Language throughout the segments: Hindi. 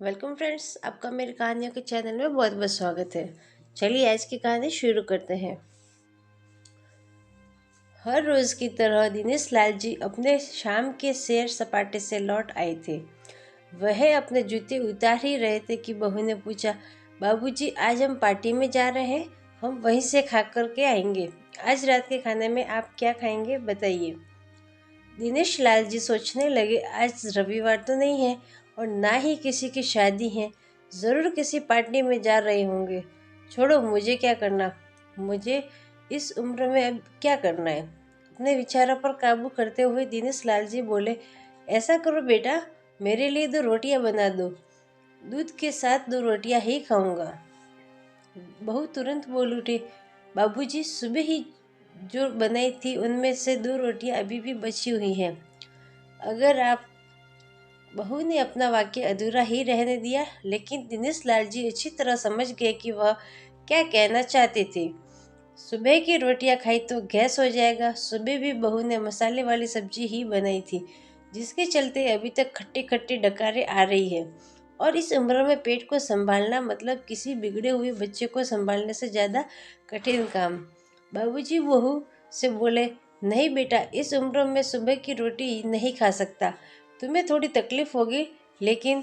वेलकम फ्रेंड्स, आपका मेरी कहानियों के चैनल में बहुत बहुत स्वागत है। चलिए आज की कहानी शुरू करते हैं। हर रोज़ की तरह दिनेश लाल जी अपने शाम के सैर सपाटे से लौट आए थे। वह अपने जूते उतार ही रहे थे कि बहू ने पूछा, बाबूजी आज हम पार्टी में जा रहे हैं, हम वहीं से खा कर के आएंगे। आज रात के खाने में आप क्या खाएंगे बताइए। दिनेश लाल जी सोचने लगे, आज रविवार तो नहीं है और ना ही किसी की शादी है, ज़रूर किसी पार्टी में जा रहे होंगे। छोड़ो, मुझे क्या करना, मुझे इस उम्र में अब क्या करना है। अपने विचारों पर काबू करते हुए दिनेश लाल जी बोले, ऐसा करो बेटा, मेरे लिए 2 रोटियां बना दो, दूध के साथ 2 रोटियां ही खाऊंगा। बहू तुरंत बोल उठी, बाबूजी सुबह ही जो बनाई थी उनमें से 2 रोटियां अभी भी बची हुई हैं। अगर आप बहू ने अपना वाक्य अधूरा ही रहने दिया, लेकिन दिनेश लाल जी अच्छी तरह समझ गए कि वह क्या कहना चाहते थे। सुबह की रोटियां खाई तो गैस हो जाएगा। सुबह भी बहू ने मसाले वाली सब्जी ही बनाई थी, जिसके चलते अभी तक खट्टी खट्टी डकारें आ रही है। और इस उम्र में पेट को संभालना मतलब किसी बिगड़े हुए बच्चे को संभालने से ज़्यादा कठिन काम। बाबूजी बहू से बोले, नहीं बेटा, इस उम्र में सुबह की रोटी नहीं खा सकता। तुम्हें थोड़ी तकलीफ होगी, लेकिन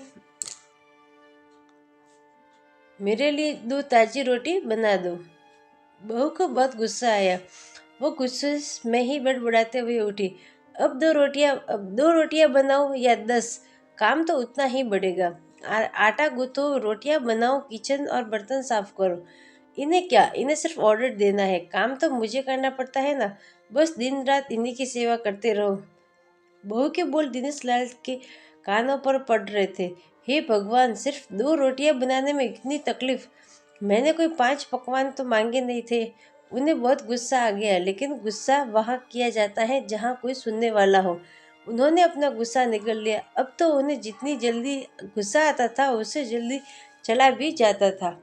मेरे लिए 2 ताज़ी रोटी बना दो। बहू को बहुत गुस्सा आया। वो गुस्से में ही बड़बड़ाते हुए उठी, अब दो रोटियां बनाओ या 10, काम तो उतना ही बढ़ेगा। आटा गूंथो, रोटियां बनाओ, किचन और बर्तन साफ करो। इन्हें क्या, इन्हें सिर्फ ऑर्डर देना है, काम तो मुझे करना पड़ता है ना। बस दिन रात इन्हीं की सेवा करते रहो। बहू के बोल दिनेश लाल के कानों पर पड़ रहे थे। हे भगवान, सिर्फ 2 रोटियां बनाने में इतनी तकलीफ। मैंने कोई 5 पकवान तो मांगे नहीं थे। उन्हें बहुत गुस्सा आ गया, लेकिन गुस्सा वहाँ किया जाता है जहाँ कोई सुनने वाला हो। उन्होंने अपना गुस्सा निगल लिया। अब तो उन्हें जितनी जल्दी गुस्सा आता था, उससे जल्दी चला भी जाता था।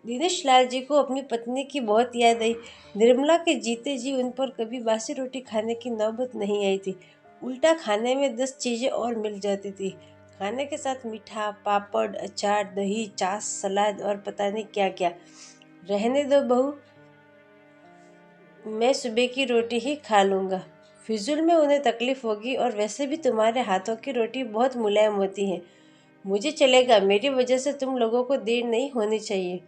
दिनेश लाल जी को अपनी पत्नी की बहुत याद आई। निर्मला के जीते जी उन पर कभी बासी रोटी खाने की नौबत नहीं आई थी। उल्टा खाने में 10 चीज़ें और मिल जाती थी। खाने के साथ मीठा, पापड़, अचार, दही, छाछ, सलाद और पता नहीं क्या क्या। रहने दो बहू, मैं सुबह की रोटी ही खा लूँगा। फिजूल में उन्हें तकलीफ होगी, और वैसे भी तुम्हारे हाथों की रोटी बहुत मुलायम होती है। मुझे चलेगा, मेरी वजह से तुम लोगों को देर नहीं होनी चाहिए।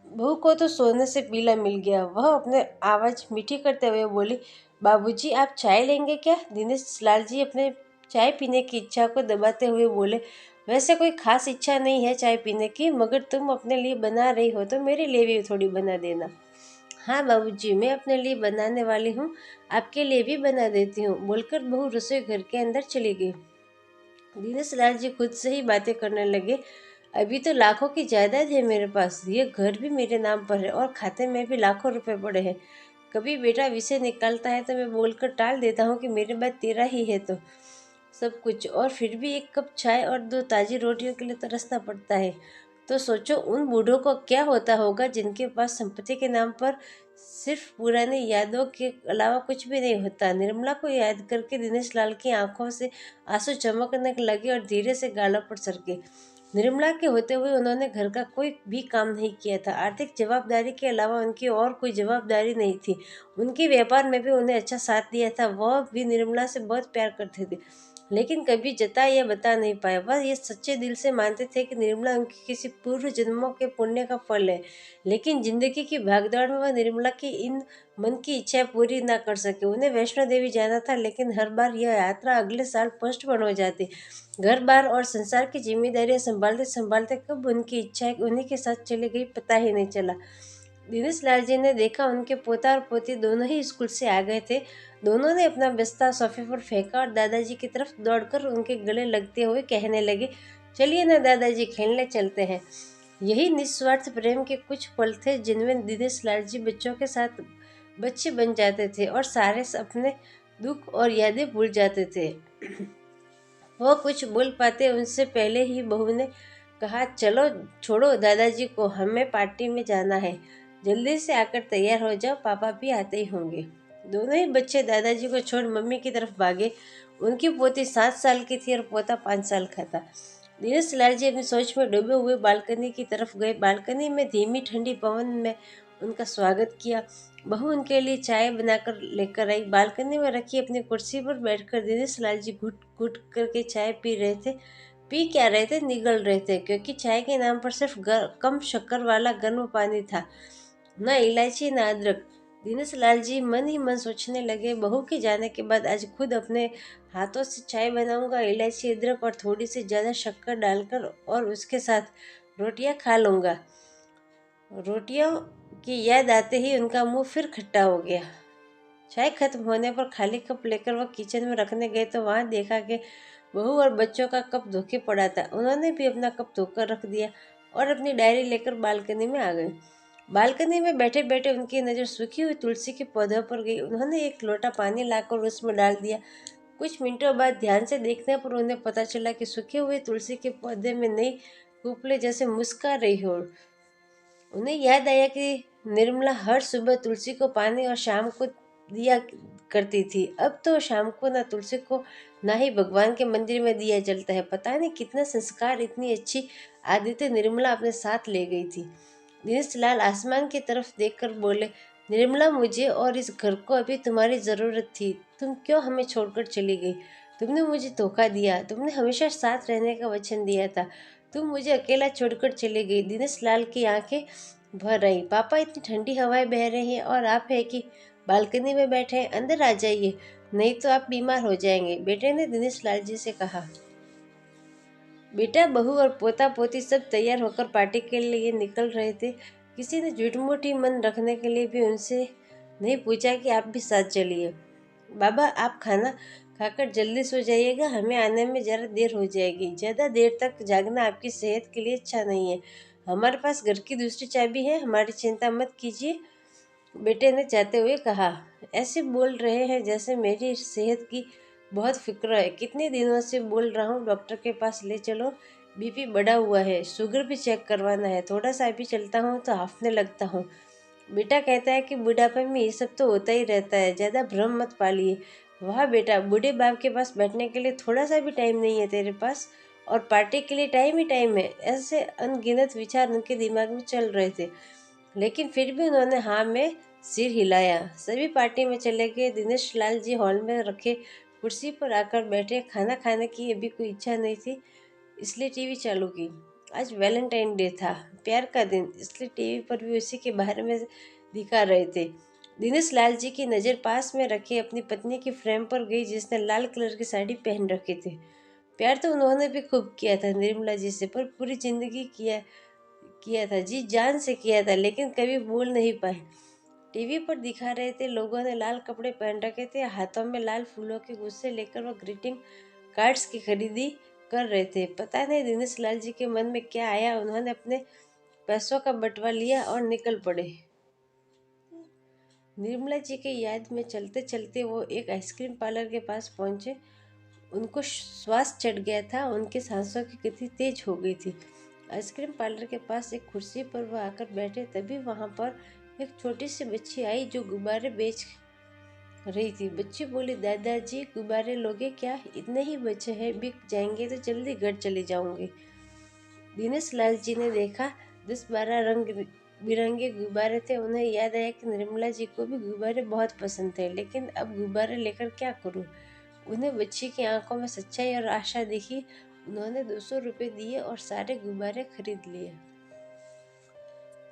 बहू को तो सोने से पीला मिल गया। वह अपने आवाज़ मीठी करते हुए बोली, बाबूजी आप चाय लेंगे क्या। दिनेश लाल जी अपने चाय पीने की इच्छा को दबाते हुए बोले, वैसे कोई खास इच्छा नहीं है चाय पीने की, मगर तुम अपने लिए बना रही हो तो मेरे लिए भी थोड़ी बना देना। हाँ बाबूजी, मैं अपने लिए बनाने वाली हूँ, आपके लिए भी बना देती हूँ, बोलकर बहू रसोई घर के अंदर चली गई। दिनेश लाल जी खुद से ही बातें करने लगे, अभी तो लाखों की जायदाद है मेरे पास, ये घर भी मेरे नाम पर है और खाते में भी लाखों रुपए पड़े हैं। कभी बेटा विषय निकालता है तो मैं बोलकर टाल देता हूँ कि मेरे बाद तेरा ही है तो सब कुछ, और फिर भी एक कप चाय और 2 ताज़ी रोटियों के लिए तरसना पड़ता है। तो सोचो उन बूढ़ों को क्या होता होगा जिनके पास संपत्ति के नाम पर सिर्फ पुरानी यादों के अलावा कुछ भी नहीं होता। निर्मला को याद करके दिनेश लाल की आंखों से आंसू चमकने लगे और धीरे से गालों पर सरके। निर्मला के होते हुए उन्होंने घर का कोई भी काम नहीं किया था। आर्थिक जवाबदारी के अलावा उनकी और कोई जवाबदारी नहीं थी। उनके व्यापार में भी उन्हें अच्छा साथ दिया था। वह भी निर्मला से बहुत प्यार करते थे, लेकिन कभी जता या बता नहीं पाए। वह ये सच्चे दिल से मानते थे कि निर्मला उनकी किसी पूर्व जन्मों के पुण्य का फल है, लेकिन जिंदगी की भागदौड़ में वह निर्मला की इन मन की इच्छाएं पूरी ना कर सके। उन्हें वैष्णो देवी जाना था, लेकिन हर बार यह यात्रा अगले साल पोस्टपोन हो जाती। घर बार और संसार की जिम्मेदारियां संभालते संभालते कब उनकी इच्छाएं उन्हीं के साथ चली गई, पता ही नहीं चला। दिनेश लाल जी ने देखा उनके पोता और पोती दोनों ही स्कूल से आ गए थे। दोनों ने अपना बस्ता सोफे पर फेंका और दादाजी की तरफ दौड़कर उनके गले लगते हुए कहने लगे, चलिए ना दादाजी, खेलने चलते हैं। यही निस्वार्थ प्रेम के कुछ पल थे जिनमें दिनेश लाल जी बच्चों के साथ बच्चे बन जाते थे और सारे अपने दुख और यादें भूल जाते थे। वो कुछ बोल पाते उनसे पहले ही बहू ने कहा, चलो छोड़ो दादाजी को, हमें पार्टी में जाना है, जल्दी से आकर तैयार हो जाओ, पापा भी आते ही होंगे। दोनों ही बच्चे दादाजी को छोड़ मम्मी की तरफ भागे। उनकी पोती 7 साल की थी और पोता 5 साल का था। दिनेश लाल जी अपनी सोच में डूबे हुए बालकनी की तरफ गए। बालकनी में धीमी ठंडी पवन में उनका स्वागत किया। बहू उनके लिए चाय बनाकर लेकर आई। बालकनी में रखी अपनी कुर्सी पर बैठकर दिनेश लाल जी घुट घुट करके चाय पी रहे थे। पी क्या रहे थे, निगल रहे थे, क्योंकि चाय के नाम पर सिर्फ कम शक्कर वाला गर्म पानी था, न इलायची न अदरक। दिनेश लाल जी मन ही मन सोचने लगे, बहू के जाने के बाद आज खुद अपने हाथों से चाय बनाऊंगा, इलायची अदरक और थोड़ी सी ज़्यादा शक्कर डालकर, और उसके साथ रोटियां खा लूँगा। रोटियों की याद आते ही उनका मुंह फिर खट्टा हो गया। चाय खत्म होने पर खाली कप लेकर वह किचन में रखने गए तो वहां देखा कि बहू और बच्चों का कप धोके पड़ा था। उन्होंने भी अपना कप धोकर रख दिया और अपनी डायरी लेकर बालकनी में आ गए। बालकनी में बैठे बैठे उनकी नज़र सूखी हुई तुलसी के पौधों पर गई। उन्होंने एक लोटा पानी लाकर उसमें डाल दिया। कुछ मिनटों बाद ध्यान से देखने पर उन्हें पता चला कि सूखे हुए तुलसी के पौधे में नई कुपले जैसे मुस्कुरा रही हो। उन्हें याद आया कि निर्मला हर सुबह तुलसी को पानी और शाम को दिया करती थी। अब तो शाम को ना तुलसी को ना ही भगवान के मंदिर में दिया जलता है। पता नहीं कितना संस्कार, इतनी अच्छी आदतें निर्मला अपने साथ ले गई थी। दिनेश लाल आसमान की तरफ देखकर बोले, निर्मला, मुझे और इस घर को अभी तुम्हारी ज़रूरत थी। तुम क्यों हमें छोड़कर चली गई? तुमने मुझे धोखा दिया। तुमने हमेशा साथ रहने का वचन दिया था। तुम मुझे अकेला छोड़कर चली गई। दिनेश लाल की आंखें भर आई। पापा, इतनी ठंडी हवाएं बह रही हैं और आप है कि बालकनी में बैठे हैं। अंदर आ जाइए, नहीं तो आप बीमार हो जाएंगे, बेटे ने दिनेश लाल जी से कहा। बेटा, बहू और पोता पोती सब तैयार होकर पार्टी के लिए निकल रहे थे। किसी ने झूठ-मूठ ही मन रखने के लिए भी उनसे नहीं पूछा कि आप भी साथ चलिए। बाबा, आप खाना खाकर जल्दी सो जाइएगा, हमें आने में ज़रा देर हो जाएगी। ज़्यादा देर तक जागना आपकी सेहत के लिए अच्छा नहीं है। हमारे पास घर की दूसरी चाबी है, हमारी चिंता मत कीजिए, बेटे ने जाते हुए कहा। ऐसे बोल रहे हैं जैसे मेरी सेहत की बहुत फिक्र है। कितने दिनों से बोल रहा हूँ, डॉक्टर के पास ले चलो, बीपी बढ़ा हुआ है, शुगर भी चेक करवाना है। थोड़ा सा भी चलता हूँ तो हांफने लगता हूँ। बेटा कहता है कि बुढ़ापे में ये सब तो होता ही रहता है, ज़्यादा भ्रम मत पालिए। वाह बेटा, बूढ़े बाप के पास बैठने के लिए थोड़ा सा भी टाइम नहीं है तेरे पास, और पार्टी के लिए टाइम ही टाइम है। ऐसे अनगिनत विचार उनके दिमाग में चल रहे थे, लेकिन फिर भी उन्होंने हाँ में सिर हिलाया। सभी पार्टी में चले गए। दिनेश लाल जी हॉल में रखे कुर्सी पर आकर बैठे। खाना खाने की अभी कोई इच्छा नहीं थी, इसलिए टीवी चालू की। आज वैलेंटाइन डे था, प्यार का दिन, इसलिए टीवी पर भी उसी के बारे में दिखा रहे थे। दिनेश लाल जी की नज़र पास में रखे अपनी पत्नी की फ्रेम पर गई, जिसने लाल कलर की साड़ी पहन रखी थी। प्यार तो उन्होंने भी खूब किया था निर्मला जी से, पर पूरी जिंदगी किया किया था, जी जान से किया था, लेकिन कभी बोल नहीं पाए। टीवी पर दिखा रहे थे, लोगों ने लाल कपड़े पहन रखे थे, हाथों में लाल फूलों के गुस्से लेकर वो ग्रीटिंग कार्ड्स की खरीदी कर रहे थे। पता नहीं दिनेश लाल जी के मन में क्या आया, उन्होंने अपने पैसों का बंटवा लिया और निकल पड़े। निर्मला जी की याद में चलते चलते वो एक आइसक्रीम पार्लर के पास पहुंचे। उनको श्वास चढ़ गया था, उनकी सांसों की गति तेज हो गई थी। आइसक्रीम पार्लर के पास एक कुर्सी पर वह आकर बैठे, तभी वहां पर एक छोटी सी बच्ची आई जो गुब्बारे बेच रही थी। बच्ची बोली, दादाजी गुब्बारे लोगे क्या? इतने ही बचे हैं, बिक जाएंगे तो जल्दी घर चले जाऊंगी। दिनेश लाल जी ने देखा 10-12 रंग बिरंगे गुब्बारे थे। उन्हें याद आया कि निर्मला जी को भी गुब्बारे बहुत पसंद थे, लेकिन अब गुब्बारे लेकर क्या करूं? उन्हें बच्ची की आंखों में सच्चाई और आशा दिखी। उन्होंने 200 रुपये दिए और सारे गुब्बारे खरीद लिए।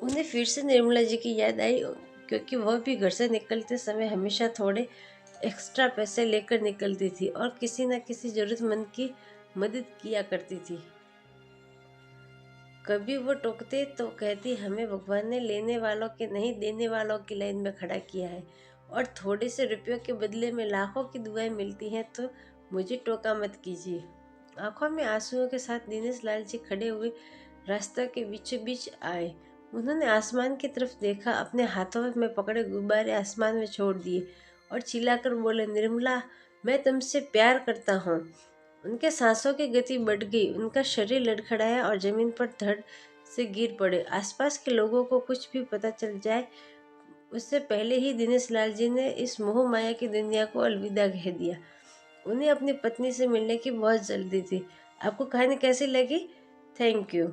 उन्हें फिर से निर्मला जी की याद आई, क्योंकि वह भी घर से निकलते समय हमेशा थोड़े एक्स्ट्रा पैसे लेकर निकलती थी और किसी न किसी जरूरतमंद की मदद किया करती थी। कभी वो टोकते तो कहती, हमें भगवान ने लेने वालों के नहीं, देने वालों की लाइन में खड़ा किया है, और थोड़े से रुपयों के बदले में लाखों की दुआएं मिलती हैं, तो मुझे टोका मत कीजिए। आंखों में आंसुओं के साथ दिनेश लाल जी खड़े हुए रास्ते के बीचों बीच आए। उन्होंने आसमान की तरफ देखा, अपने हाथों में पकड़े गुब्बारे आसमान में छोड़ दिए और चिल्लाकर बोले, निर्मला, मैं तुमसे प्यार करता हूँ। उनके सांसों की गति बढ़ गई, उनका शरीर लड़खड़ाया और जमीन पर धड़ से गिर पड़े। आसपास के लोगों को कुछ भी पता चल जाए, उससे पहले ही दिनेश लाल जी ने इस मोह माया की दुनिया को अलविदा कह दिया। उन्हें अपनी पत्नी से मिलने की बहुत जल्दी थी। आपको कहानी कैसी लगी? Thank you.